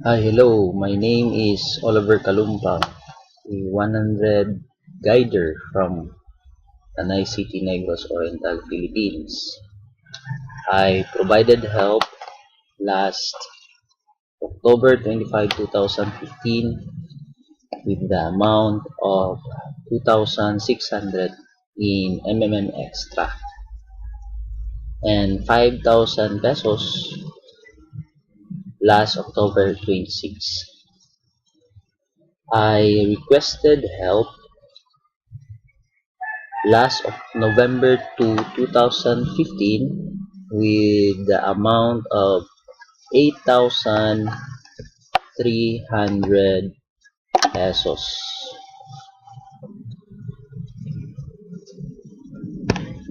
Hi, hello. My name is Oliver Kalumpang, a 100 guider from Tanay City, Negros Oriental, Philippines. I provided help last October 25, 2015 with the amount of 2,600 in Extra and 5,000 pesos last October 26. I requested help last of November 2, 2015 with the amount of 8,300 pesos.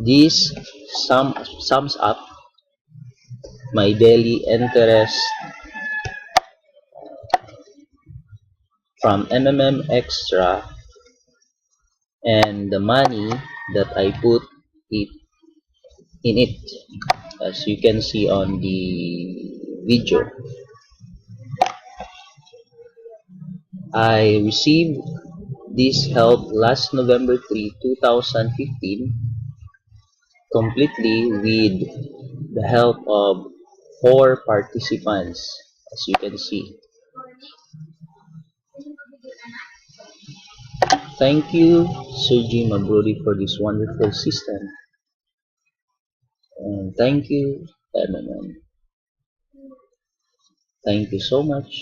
This sums up my daily interest from Extra and the money that I put it in it, as you can see on the video. I received this help last November 3, 2015 completely with the help of 4 participants, as you can see. Thank you, Sergi Mabrodi, for this wonderful system. And thank you, MMM. Thank you so much.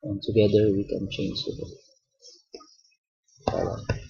And together we can change the world. Bye-bye.